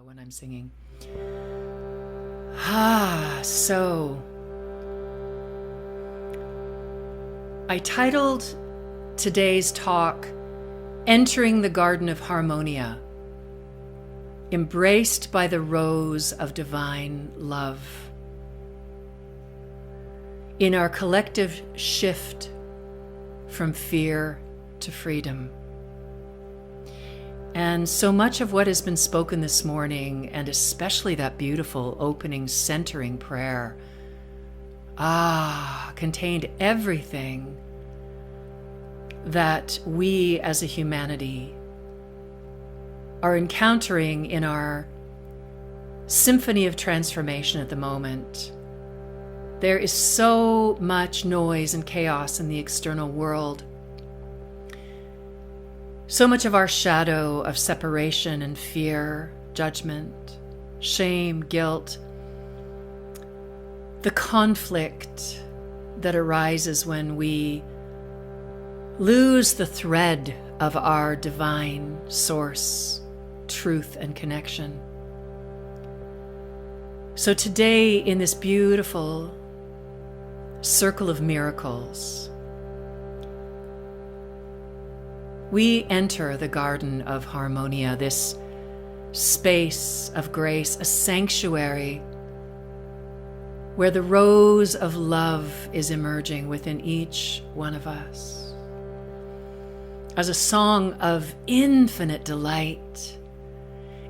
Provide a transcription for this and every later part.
when I'm singing. So I titled today's talk, Entering the Garden of Harmonia, Embraced by the Rose of Divine Love. In our collective shift from fear to freedom. And so much of what has been spoken this morning, and especially that beautiful opening centering prayer, contained everything that we as a humanity are encountering in our symphony of transformation at the moment. There is so much noise and chaos in the external world. So much of our shadow of separation and fear, judgment, shame, guilt, the conflict that arises when we lose the thread of our divine source, truth, and connection. So today, in this beautiful circle of miracles, we enter the garden of Harmonia, this space of grace, a sanctuary where the rose of love is emerging within each one of us as a song of infinite delight,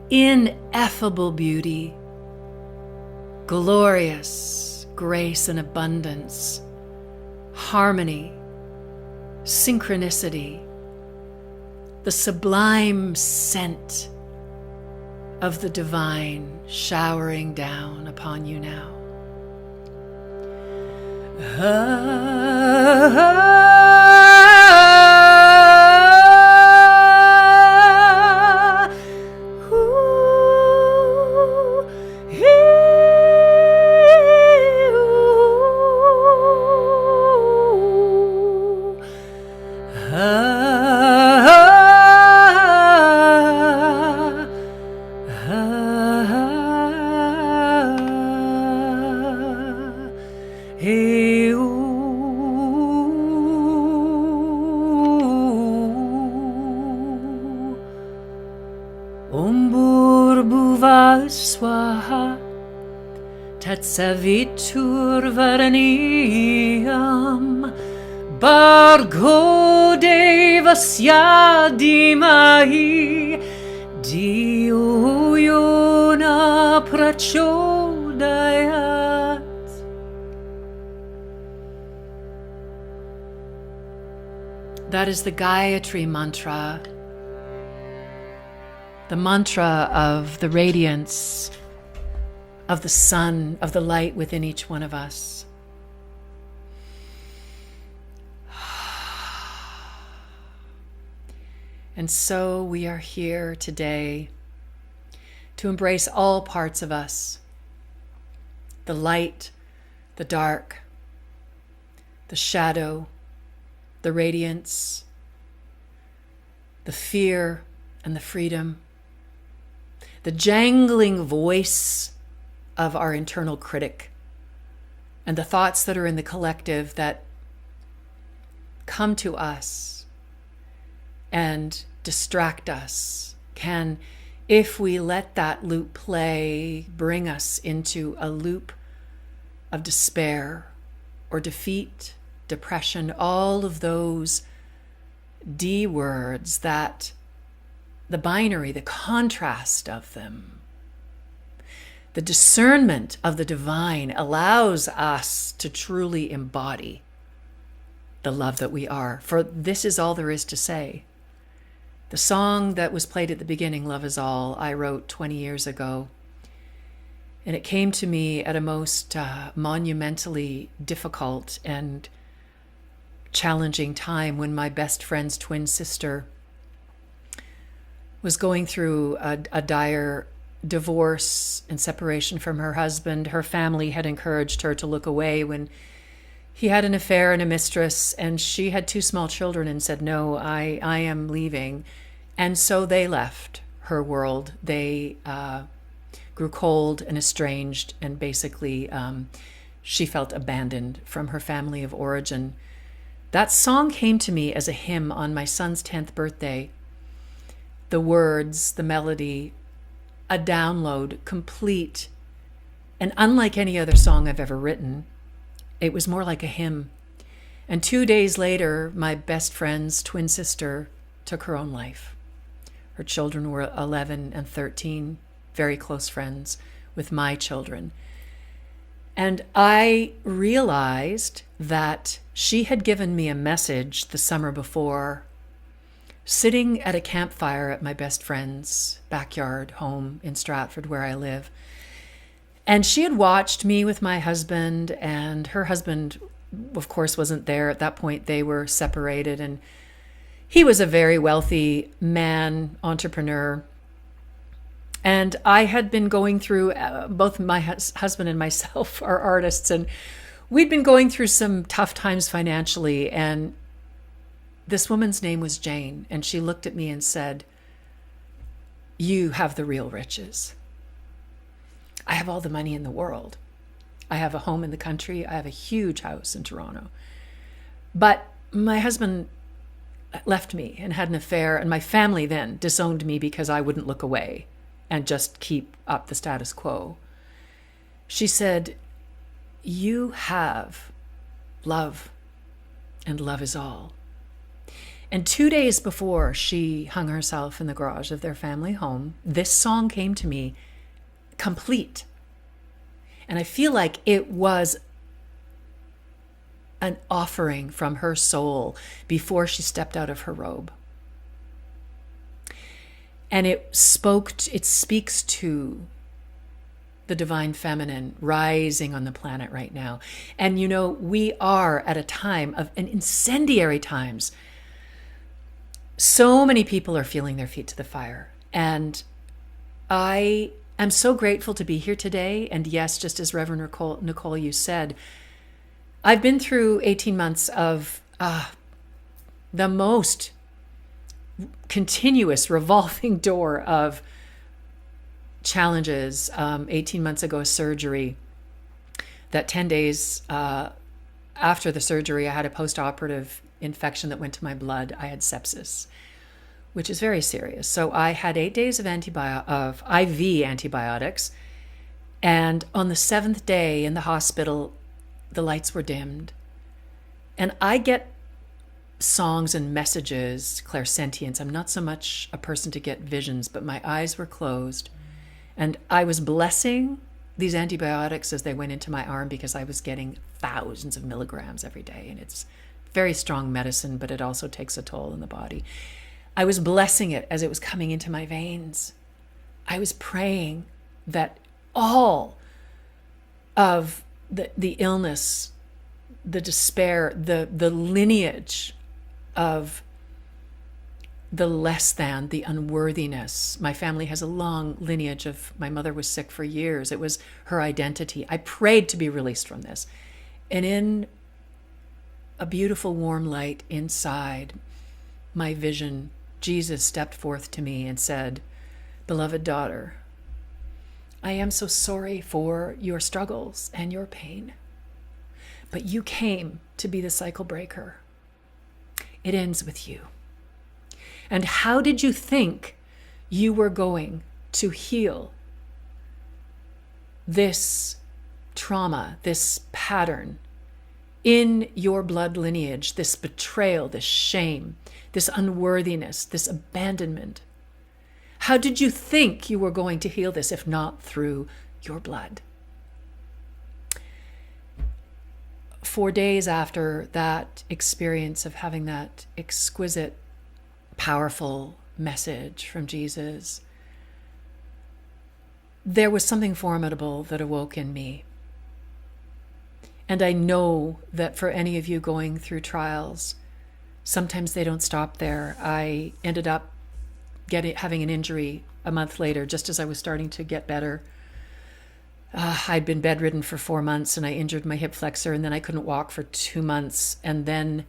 ineffable beauty, glorious grace and abundance, harmony, synchronicity, the sublime scent of the divine showering down upon you now. Swaha Tatsavitur Varaniyam Bargo Devasya Dimahi Dio Yona Prachodayat. That is the Gayatri mantra, the mantra of the radiance of the sun, of the light within each one of us. And so we are here today to embrace all parts of us, the light, the dark, the shadow, the radiance, the fear and the freedom, the jangling voice of our internal critic, and the thoughts that are in the collective that come to us and distract us can, if we let that loop play, bring us into a loop of despair or defeat, depression, all of those D words that the binary, the contrast of them. The discernment of the divine allows us to truly embody the love that we are, for this is all there is to say. The song that was played at the beginning, Love Is All, I wrote 20 years ago, and it came to me at a most monumentally difficult and challenging time when my best friend's twin sister was going through a dire divorce and separation from her husband. Her family had encouraged her to look away when he had an affair and a mistress, and she had 2 small children and said, no, I am leaving. And so they left her world. They grew cold and estranged, and basically she felt abandoned from her family of origin. That song came to me as a hymn on my son's 10th birthday. The words, the melody, a download, complete, and unlike any other song I've ever written. It was more like a hymn. And 2 days later, my best friend's twin sister took her own life. Her children were 11 and 13, very close friends with my children. And I realized that she had given me a message the summer before, sitting at a campfire at my best friend's backyard home in Stratford, where I live. And she had watched me with my husband, and her husband, of course, wasn't there. At that point, they were separated, and he was a very wealthy man, entrepreneur. And I had been going through, both my husband and myself are artists, and we'd been going through some tough times financially. And this woman's name was Jane, and she looked at me and said, "You have the real riches. I have all the money in the world. I have a home in the country. I have a huge house in Toronto. But my husband left me and had an affair, and my family then disowned me because I wouldn't look away and just keep up the status quo." She said, "You have love, and love is all." And 2 days before she hung herself in the garage of their family home, this song came to me complete. And I feel like it was an offering from her soul before she stepped out of her robe. And it speaks to the divine feminine rising on the planet right now. And you know, we are at a time of incendiary times. So many people are feeling their feet to the fire. And I am so grateful to be here today. And yes, just as Reverend Nicole, you said, I've been through 18 months of the most continuous revolving door of challenges. 18 months ago, surgery. That 10 days after the surgery, I had a post-operative infection that went to my blood. I had sepsis, which is very serious. So I had 8 days of IV antibiotics. And on the 7th day in the hospital, the lights were dimmed. And I get songs and messages, clairsentience. I'm not so much a person to get visions, but my eyes were closed. And I was blessing these antibiotics as they went into my arm because I was getting thousands of milligrams every day. And it's very strong medicine, but it also takes a toll on the body. I was blessing it as it was coming into my veins. I was praying that all of the illness, the despair, the lineage of the less than, the unworthiness. My family has a long lineage of, my mother was sick for years. It was her identity. I prayed to be released from this. And in a beautiful warm light inside my vision, Jesus stepped forth to me and said, "Beloved daughter, I am so sorry for your struggles and your pain, but you came to be the cycle breaker. It ends with you. And how did you think you were going to heal this trauma, this pattern in your blood lineage, this betrayal, this shame, this unworthiness, this abandonment? How did you think you were going to heal this if not through your blood?" 4 days after that experience of having that exquisite, powerful message from Jesus, there was something formidable that awoke in me. And I know that for any of you going through trials, sometimes they don't stop there. I ended up having an injury a month later, just as I was starting to get better. I'd been bedridden for 4 months, and I injured my hip flexor, and then I couldn't walk for 2 months. And then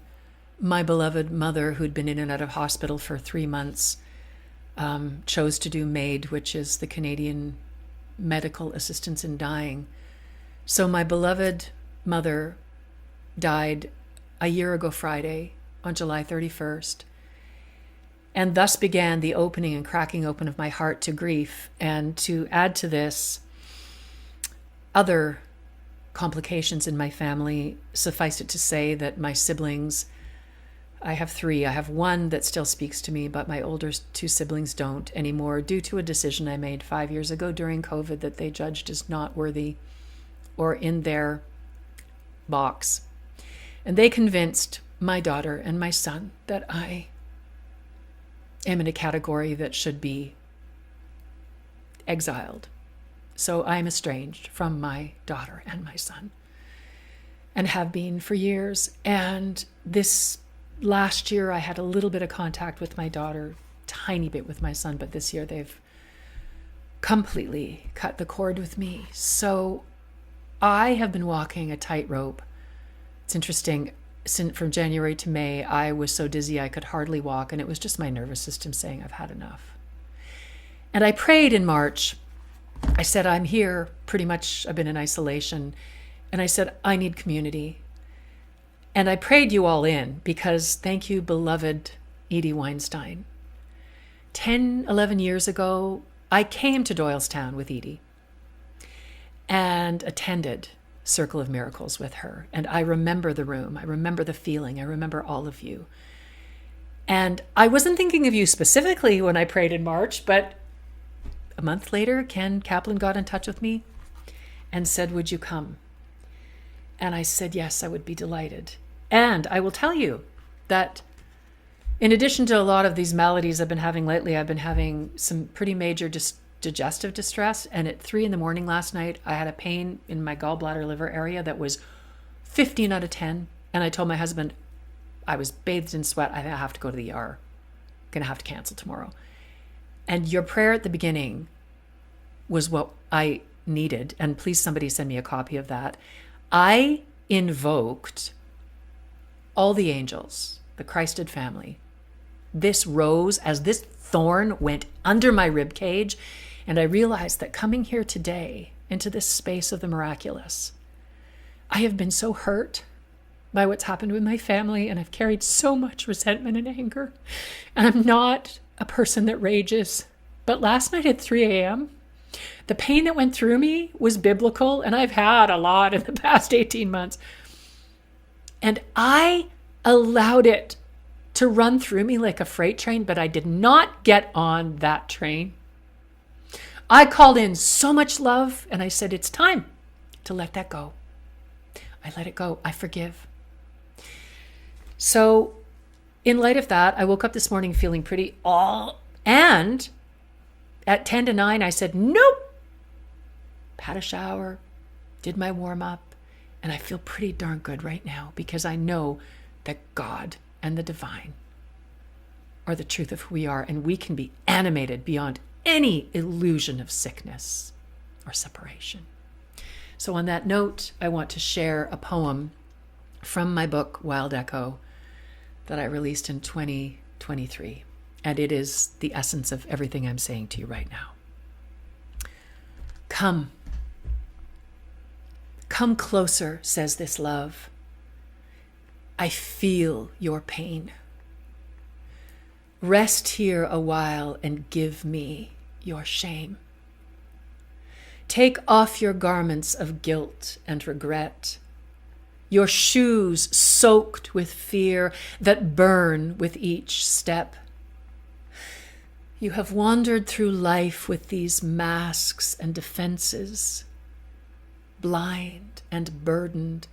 my beloved mother, who'd been in and out of hospital for 3 months, chose to do MAID, which is the Canadian medical assistance in dying. So my beloved mother died a year ago Friday on July 31st. And thus began the opening and cracking open of my heart to grief. And to add to this, other complications in my family, suffice it to say that my siblings, I have 3. I have one that still speaks to me, but my older 2 siblings don't anymore due to a decision I made 5 years ago during COVID that they judged as not worthy or in their box. And they convinced my daughter and my son that I am in a category that should be exiled. So I'm estranged from my daughter and my son, and have been for years. And this last year I had a little bit of contact with my daughter, tiny bit with my son, but this year they've completely cut the cord with me. So I have been walking a tightrope. It's interesting. From January to May, I was so dizzy I could hardly walk, and it was just my nervous system saying I've had enough. And I prayed in March. I said, I'm here. Pretty much I've been in isolation. And I said, I need community. And I prayed you all in because, thank you, beloved Edie Weinstein. 10, 11 years ago, I came to Doylestown with Edie and attended Circle of Miracles with her. And I remember the room. I remember the feeling. I remember all of you. And I wasn't thinking of you specifically when I prayed in March, but a month later, Ken Kaplan got in touch with me and said, would you come? And I said, yes, I would be delighted. And I will tell you that in addition to a lot of these maladies I've been having lately, I've been having some pretty major digestive distress. And at 3 a.m. last night, I had a pain in my gallbladder liver area that was 15 out of 10. And I told my husband, I was bathed in sweat. I have to go to the ER. I'm going to have to cancel tomorrow. And your prayer at the beginning was what I needed. And please, somebody send me a copy of that. I invoked all the angels, the Christed family. This rose as this thorn went under my rib cage. And I realized that coming here today into this space of the miraculous, I have been so hurt by what's happened with my family. And I've carried so much resentment and anger. And I'm not a person that rages. But last night at 3 a.m., the pain that went through me was biblical, and I've had a lot in the past 18 months. And I allowed it to run through me like a freight train, but I did not get on that train. I called in so much love, and I said, it's time to let that go. I let it go. I forgive. So in light of that, I woke up this morning feeling pretty and at 10 to 9, I said, nope. Had a shower, did my warm up, and I feel pretty darn good right now because I know that God and the divine are the truth of who we are, and we can be animated beyond any illusion of sickness or separation. So on that note, I want to share a poem from my book, Wild Echo, that I released in 2023. And it is the essence of everything I'm saying to you right now. Come. Come closer, says this love. I feel your pain. Rest here a while and give me your shame. Take off your garments of guilt and regret, your shoes soaked with fear that burn with each step. You have wandered through life with these masks and defenses, blind and burdened,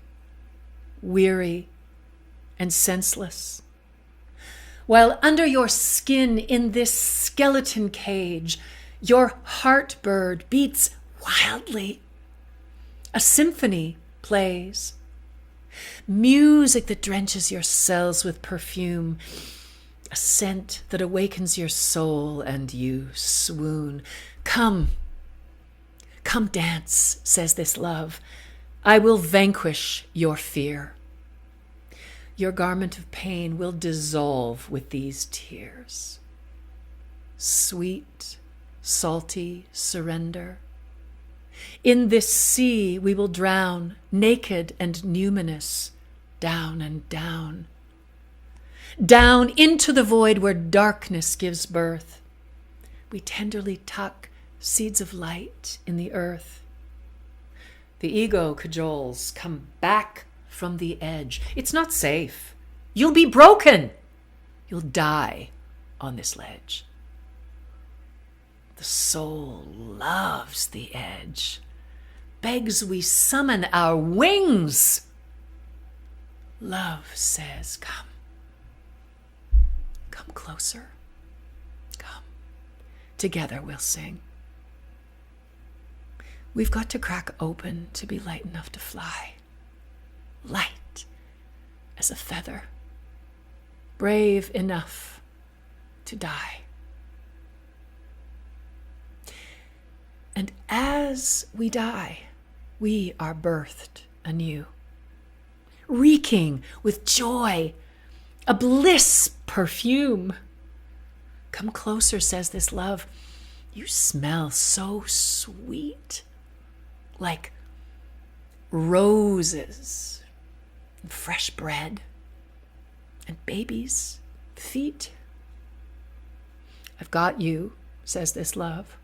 weary and senseless. While under your skin in this skeleton cage, your heart bird beats wildly. A symphony plays. Music that drenches your cells with perfume. A scent that awakens your soul and you swoon. Come dance, says this love. I will vanquish your fear. Your garment of pain will dissolve with these tears. Sweet, salty surrender. In this sea we will drown, naked and numinous, down and down. Down into the void where darkness gives birth. We tenderly tuck seeds of light in the earth. The ego cajoles, come back from the edge. It's not safe. You'll be broken. You'll die on this ledge. The soul loves the edge, begs we summon our wings. Love says, come. Come closer. Come. Together we'll sing. We've got to crack open to be light enough to fly. Light as a feather. Brave enough to die. And as we die, we are birthed anew, reeking with joy, a bliss perfume. Come closer, says this love. You smell so sweet, like roses and fresh bread and babies' feet. I've got you, says this love.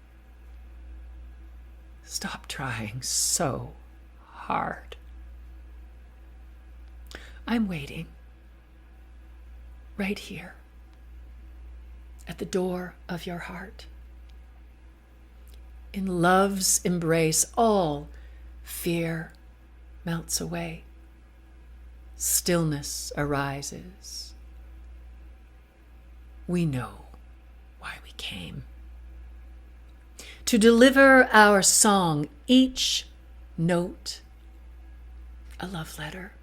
Stop trying so hard. I'm waiting right here at the door of your heart. In love's embrace, all fear melts away. Stillness arises. We know why we came. To deliver our song, each note a love letter.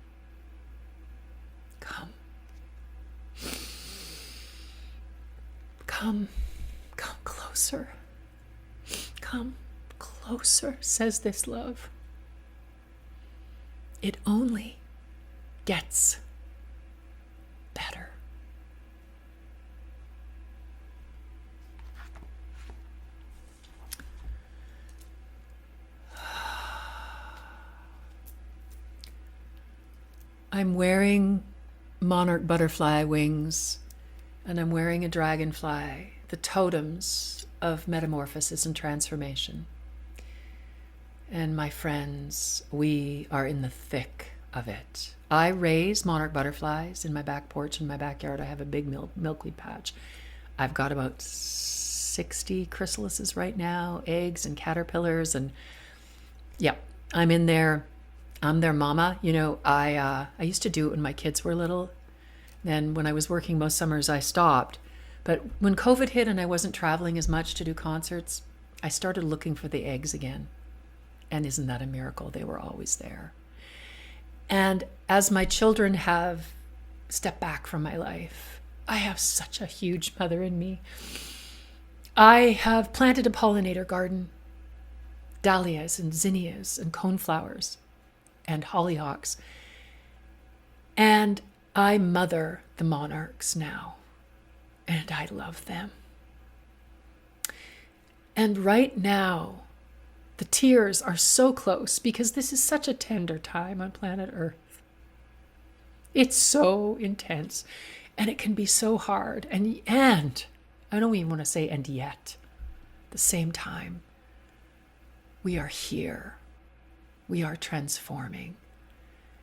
Come. Come closer. Come closer, says this love. It only gets better. I'm wearing monarch butterfly wings, and I'm wearing a dragonfly, the totems of metamorphosis and transformation. And my friends, we are in the thick of it. I raise monarch butterflies in my back porch in my backyard. I have a big milkweed patch. I've got about 60 chrysalises right now, eggs and caterpillars, and yeah, I'm in there. I'm their mama. You know, I used to do it when my kids were little. Then when I was working most summers, I stopped. But when COVID hit and I wasn't traveling as much to do concerts, I started looking for the eggs again. And isn't that a miracle? They were always there. And as my children have stepped back from my life, I have such a huge mother in me. I have planted a pollinator garden, dahlias and zinnias and coneflowers and hollyhocks. And I mother the monarchs now, and I love them. And right now, the tears are so close because this is such a tender time on planet Earth. It's so intense, and it can be so hard. And I don't even want to say and yet, at the same time, we are here. We are transforming.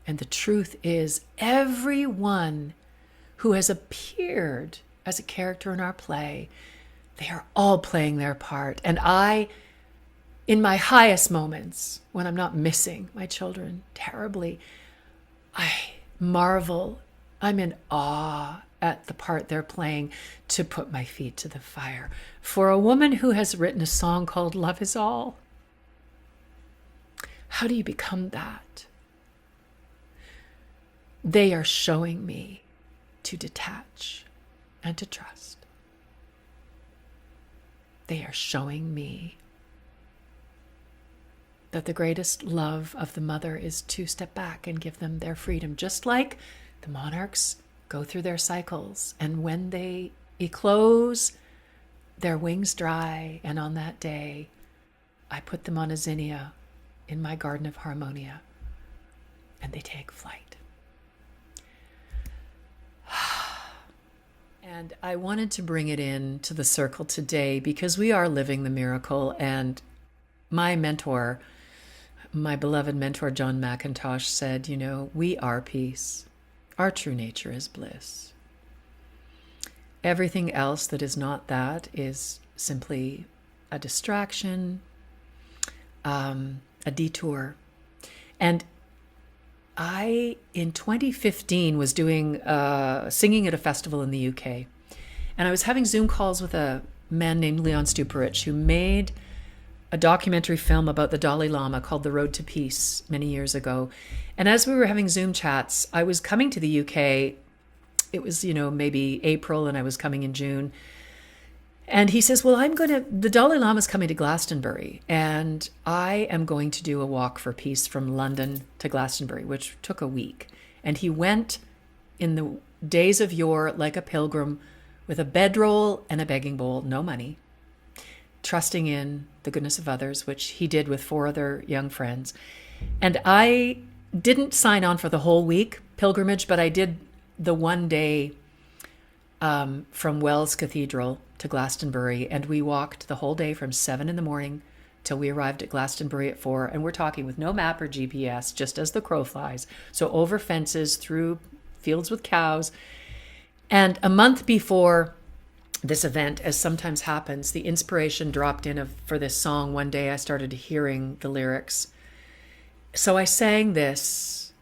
And the truth is, everyone who has appeared as a character in our play, they are all playing their part. And I, in my highest moments, when I'm not missing my children terribly, I marvel. I'm in awe at the part they're playing to put my feet to the fire. For a woman who has written a song called Love Is All, how do you become that? They are showing me to detach and to trust. They are showing me that the greatest love of the mother is to step back and give them their freedom, just like the monarchs go through their cycles. And when they eclose, their wings dry, and on that day, I put them on a zinnia in my garden of Harmonia, and they take flight. And I wanted to bring it in to the circle today because we are living the miracle. And my mentor, my beloved mentor, John McIntosh, said, we are peace. Our true nature is bliss. Everything else that is not that is simply a distraction, a detour. And I, in 2015, was doing singing at a festival in the UK. And I was having Zoom calls with a man named Leon Stuparich, who made a documentary film about the Dalai Lama called The Road to Peace many years ago. And as we were having Zoom chats, I was coming to the UK. It was, maybe April, and I was coming in June. And he says, well, the Dalai Lama's coming to Glastonbury, and I am going to do a walk for peace from London to Glastonbury, which took a week. And he went in the days of yore like a pilgrim with a bedroll and a begging bowl, no money, trusting in the goodness of others, which he did with 4 other young friends. And I didn't sign on for the whole week pilgrimage, but I did the one day from Wells Cathedral to Glastonbury, and we walked the whole day from 7 a.m. till we arrived at Glastonbury at 4, and we're talking with no map or GPS, just as the crow flies. So over fences, through fields with cows. And a month before this event, as sometimes happens, the inspiration dropped in for this song. One day I started hearing the lyrics. So I sang this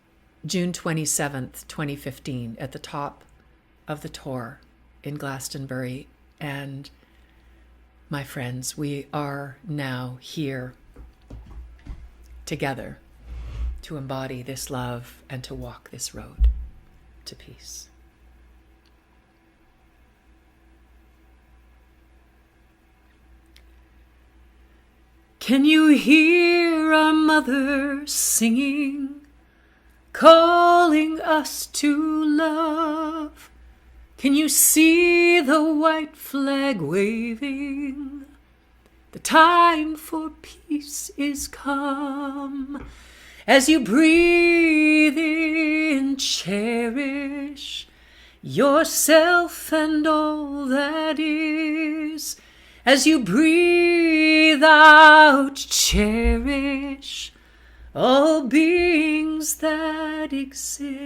June 27th, 2015, at the top of the Tor in Glastonbury. And my friends, we are now here together to embody this love and to walk this road to peace. Can you hear our mother singing, calling us to love? Can you see the white flag waving? The time for peace is come. As you breathe in, cherish yourself and all that is. As you breathe out, cherish all beings that exist.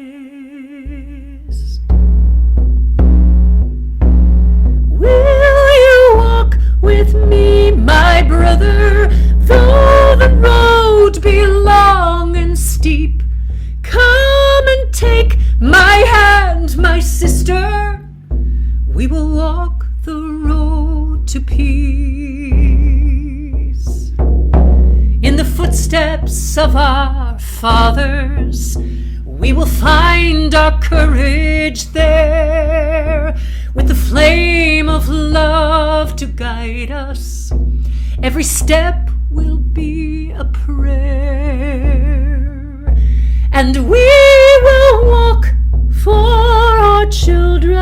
Will you walk with me, my brother, though the road be long and steep? Come and take my hand, my sister. We will walk the road to peace. In the footsteps of our fathers, we will find our courage there, with the flame of love to guide us. Every step will be a prayer, and we will walk for our children.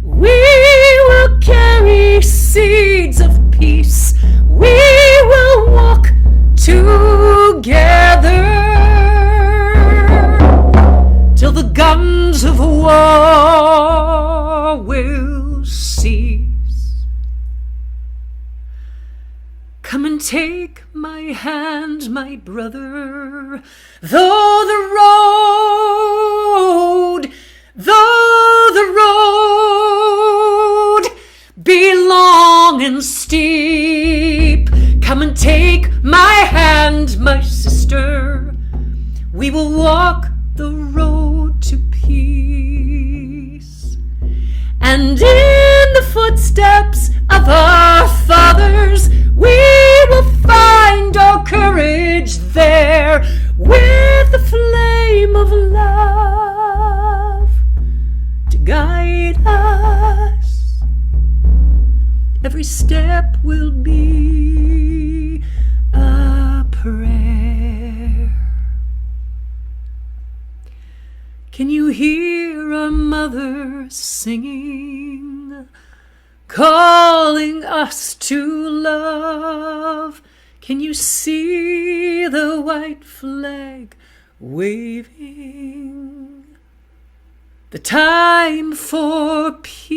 We will carry seeds of peace. We will walk together till the guns of war will cease. Come and take my hand, my brother, though the road be long and steep. Come and take my hand, my sister. We will walk the road to peace. And in the footsteps of our fathers, we will find our courage there, with the flame of love to guide us. Every step will be a prayer. Can you hear our mother singing, calling us to love. Can you see the white flag waving? The time for peace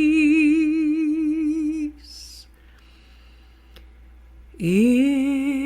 is